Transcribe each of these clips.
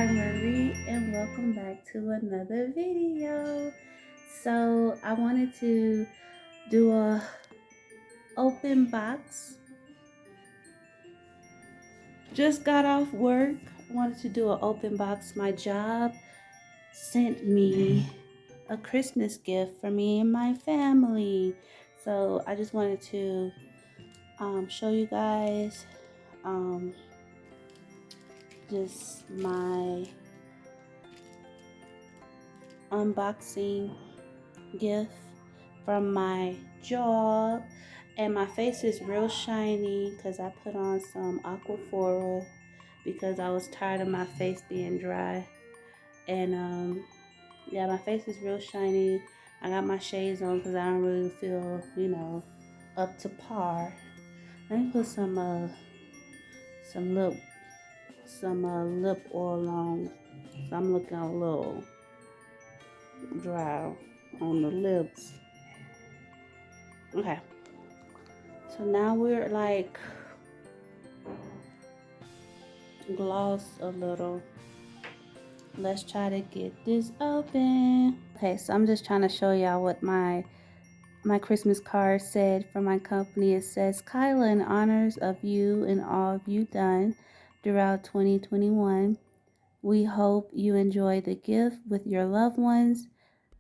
I'm Marie and welcome back to another video. So I wanted to do a open box. Just got off work. I wanted to do an open box. My job sent me a Christmas gift for me and my family. So I just wanted to show you guys just my unboxing gift from my job. And my face is real shiny because I put on some Aquaphora because I was tired of my face being dry. And yeah, my face is real shiny. I got my shades on because I don't really feel, up to par. Let me put some lip oil on. So I'm looking a little dry on the lips. Okay. So now we're like gloss a little. Let's try to get this open. Okay, so I'm just trying to show y'all what my Christmas card said from my company. It says, Kyla, in honors of you and all you've done throughout 2021, we hope you enjoy the gift with your loved ones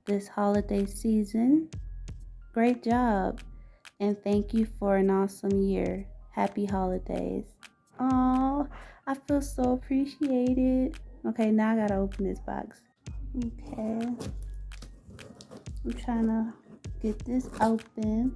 this holiday season. Great job, and thank you for an awesome year. Happy holidays. Oh, I feel so appreciated. Okay, now I gotta open this box. Okay, I'm trying to get this open.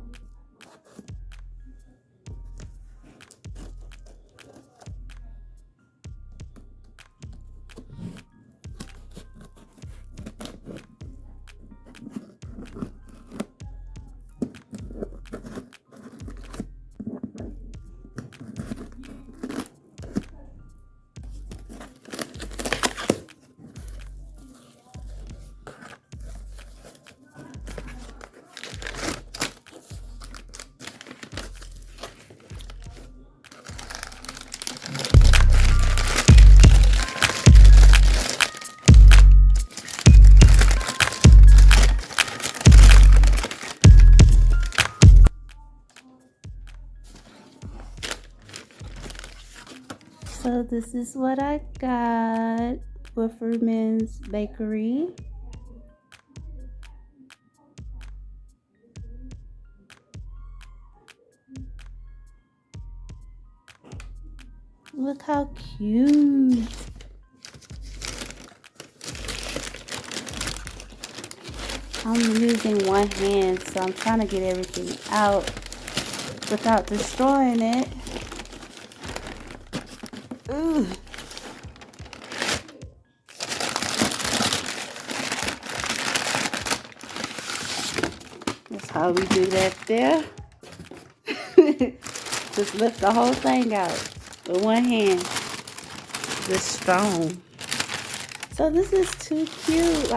So this is what I got. Wolferman's Bakery. Look how cute. I'm using one hand, so I'm trying to get everything out without destroying it. Ooh. That's how we do that there. Just lift the whole thing out with one hand. Just strong. So this is too cute.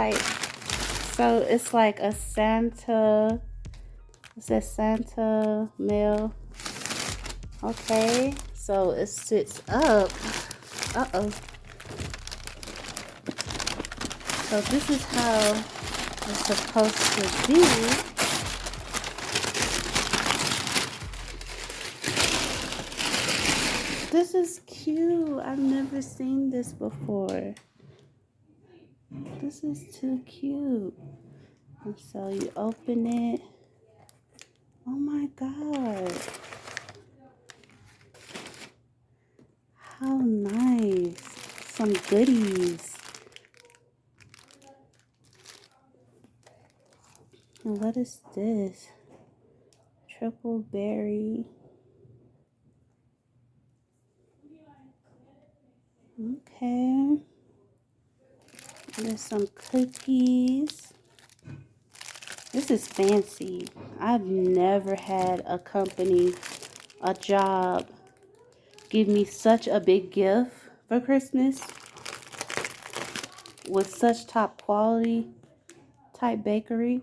So it's like a Santa. It says Santa mail. Okay. So it sits up. Uh-oh. So this is how it's supposed to be. This is cute. I've never seen this before. This is too cute. And so you open it. Oh my God. How nice. Some goodies. And what is this? Triple berry. Okay. There's some cookies. This is fancy. I've never had a company, a job, give me such a big gift for Christmas with such top quality type bakery.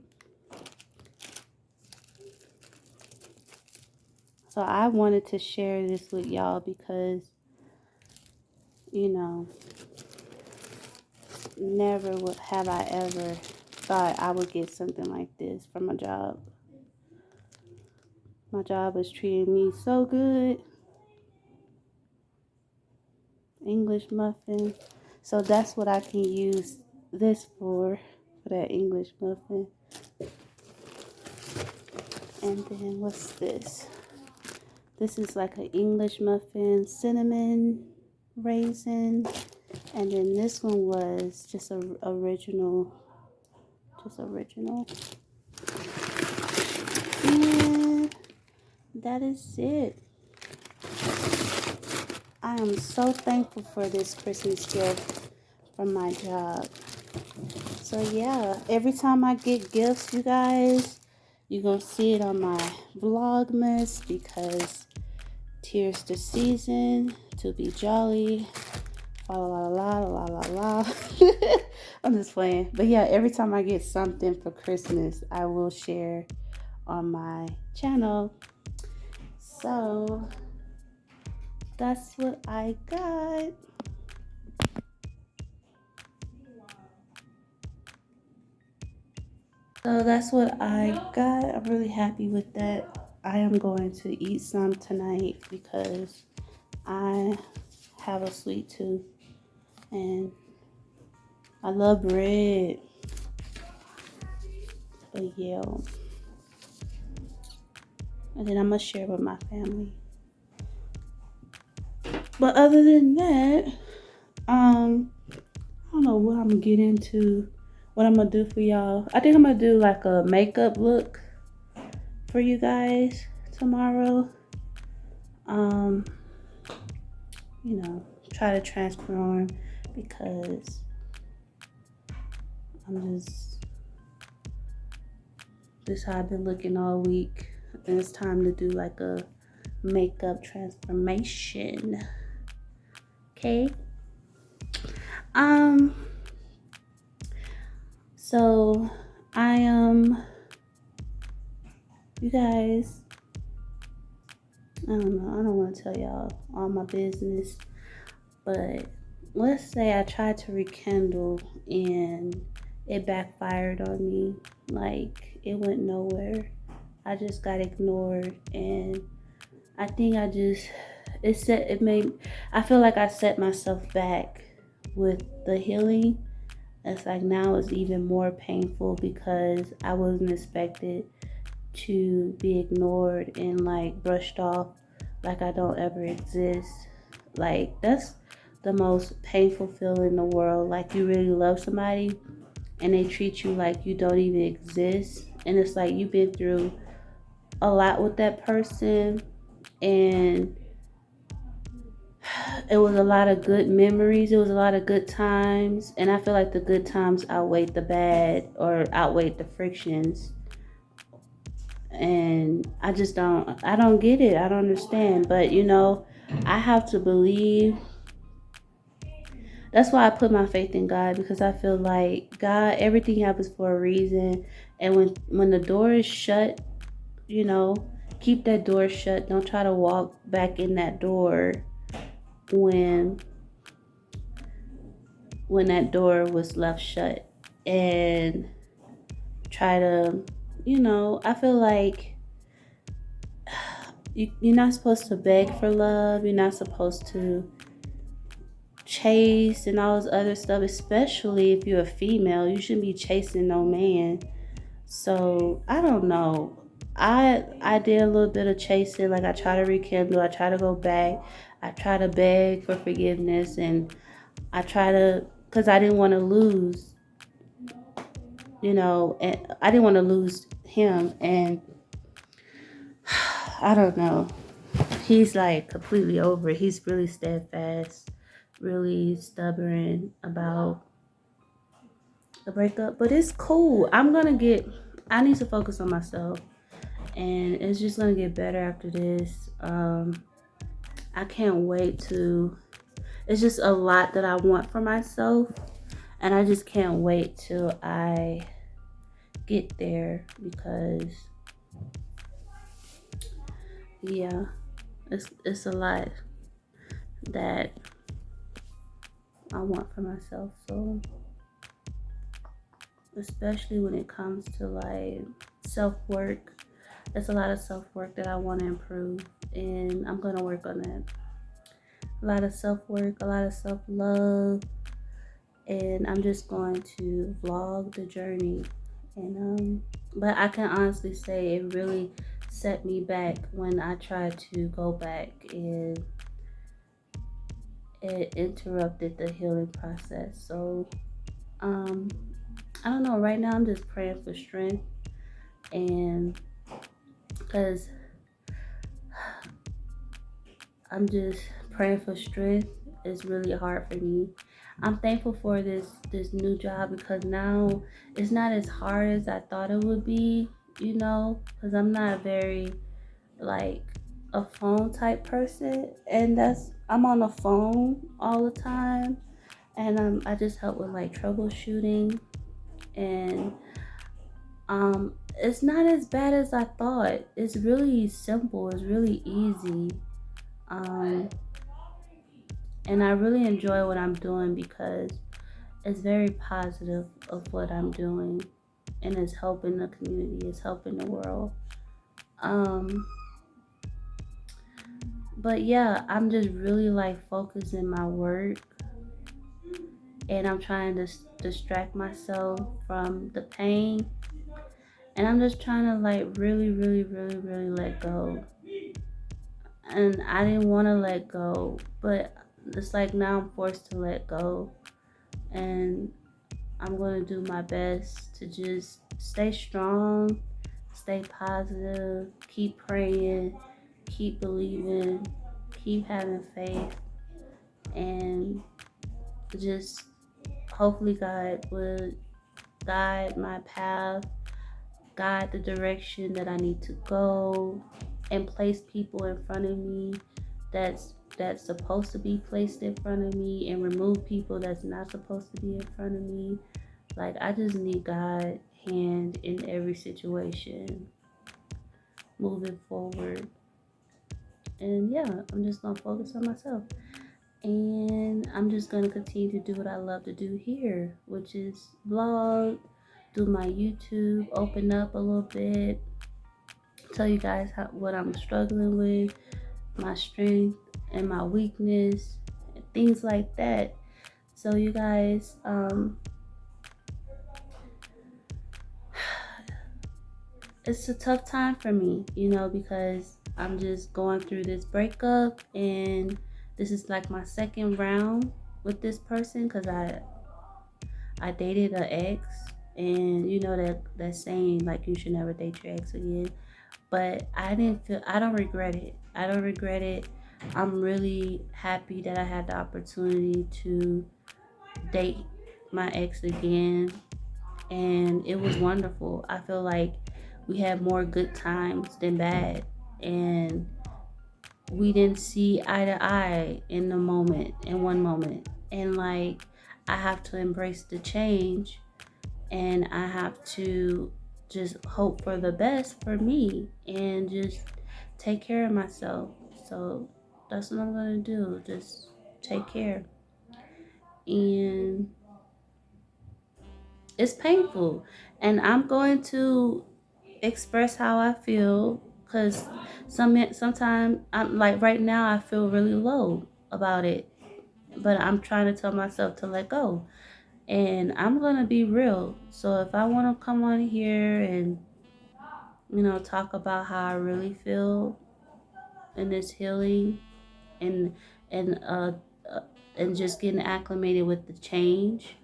So I wanted to share this with y'all because, never would have I ever thought I would get something like this from my job. My job is treating me so good. English muffin. So that's what I can use this for that English muffin. And then what's this? This is like an English muffin, cinnamon, raisin. And then this one was just a original. And that is it. I am so thankful for this Christmas gift from my job. So yeah, every time I get gifts, you guys, you're going to see it on my Vlogmas, because 'tis the season to be jolly. La la la la la la. I'm just playing. But yeah, every time I get something for Christmas, I will share on my channel. So that's what I got. So that's what I got. I'm really happy with that. I am going to eat some tonight because I have a sweet tooth and I love bread. But yeah. And then I'm going to share with my family. But other than that, I don't know what I'm going to get into, what I'm going to do for y'all. I think I'm going to do like a makeup look for you guys tomorrow. You know, try to transform, because this how I've been looking all week, and it's time to do like a makeup transformation. Okay. So you guys, I don't know, I don't want to tell y'all all my business, but let's say I tried to rekindle and it backfired on me. Like, it went nowhere. I just got ignored, and I think I feel like I set myself back with the healing. It's like now it's even more painful because I wasn't expected to be ignored and like brushed off like I don't ever exist. Like, that's the most painful feeling in the world. Like, you really love somebody and they treat you like you don't even exist, and it's like you've been through a lot with that person, and it was a lot of good memories, it was a lot of good times, and I feel like the good times outweighed the bad, or outweighed the frictions. And I don't get it. I don't understand. But you know, I have to believe. That's why I put my faith in God, because I feel like God, everything happens for a reason. And when the door is shut, you know, keep that door shut. Don't try to walk back in that door when that door was left shut. And try to, you know, I feel like you're not supposed to beg for love. You're not supposed to chase and all this other stuff, especially if you're a female. You shouldn't be chasing no man. So I don't know. I did a little bit of chasing. Like, I try to rekindle, I try to go back, I try to beg for forgiveness, and I try to, because I didn't want to lose, you know, and I didn't want to lose him. And I don't know, he's like completely over it. He's really steadfast, really stubborn about the breakup, but it's cool. I need to focus on myself, and it's just gonna get better after this. I can't wait it's just a lot that I want for myself, and I just can't wait till I get there, because yeah, it's a lot that I want for myself. So especially when it comes to like self-work. There's a lot of self-work that I want to improve, and I'm going to work on that. A lot of self-work, a lot of self-love, and I'm just going to vlog the journey. And but I can honestly say it really set me back when I tried to go back, and it interrupted the healing process. So um I don't know, right now I'm just praying for strength, and because I'm just praying for strength. It's really hard for me. I'm thankful for this new job because now it's not as hard as I thought it would be, because I'm not very like a phone type person, and I'm on the phone all the time, and I just help with like troubleshooting, and it's not as bad as I thought. It's really simple. It's really easy. Um, and I really enjoy what I'm doing because it's very positive of what I'm doing, and it's helping the community, it's helping the world. Um, but yeah, I'm just really like focusing my work, and I'm trying to distract myself from the pain, and I'm just trying to like really, really, really, really let go. And I didn't want to let go, but it's like now I'm forced to let go, and I'm going to do my best to just stay strong, stay positive, keep praying, keep believing, keep having faith, and just hopefully God will guide my path, guide the direction that I need to go, and place people in front of me that's supposed to be placed in front of me, and remove people that's not supposed to be in front of me. Like, I just need God hand in every situation moving forward. And yeah, I'm just gonna focus on myself. And I'm just gonna continue to do what I love to do here, which is vlog, do my YouTube, open up a little bit, tell you guys what I'm struggling with, my strength and my weakness, and things like that. So you guys, it's a tough time for me, because I'm just going through this breakup, and this is like my second round with this person because I dated an ex, and that saying like you should never date your ex again. But I don't regret it. I don't regret it. I'm really happy that I had the opportunity to date my ex again, and it was wonderful. I feel like we had more good times than bad, and we didn't see eye to eye in one moment, and like I have to embrace the change, and I have to just hope for the best for me, and just take care of myself. So that's what I'm gonna do, just take care. And it's painful, and I'm going to express how I feel, because sometimes I'm like, right now I feel really low about it, but I'm trying to tell myself to let go, and I'm gonna be real. So if I want to come on here and talk about how I really feel in this healing, and and uh, uh and just getting acclimated with the change,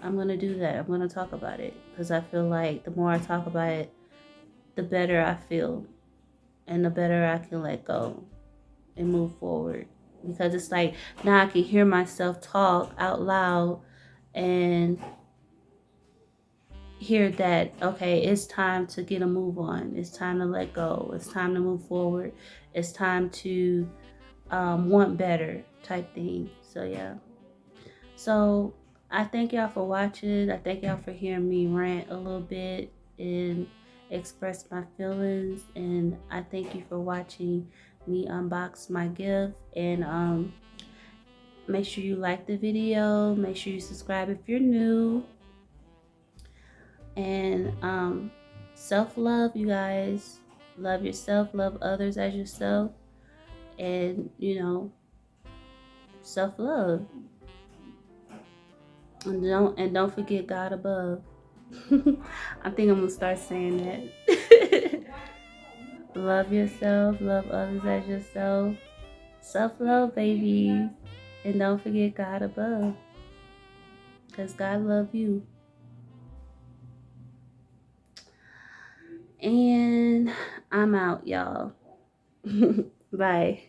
I'm gonna do that. I'm gonna talk about it because I feel like the more I talk about it, the better I feel, and the better I can let go and move forward. Because it's like now I can hear myself talk out loud, and hear that, okay, it's time to get a move on. It's time to let go. It's time to move forward. It's time to want better type thing. So yeah. So I thank y'all for watching. I thank y'all for hearing me rant a little bit and express my feelings. And I thank you for watching me unbox my gift. And make sure you like the video. Make sure you subscribe if you're new. And self-love, you guys. Love yourself, love others as yourself, and self-love. And don't forget God above. I think I'm gonna start saying that. Love yourself, love others as yourself. Self-love, baby. And don't forget God above. Because God love you. And I'm out, y'all. Bye.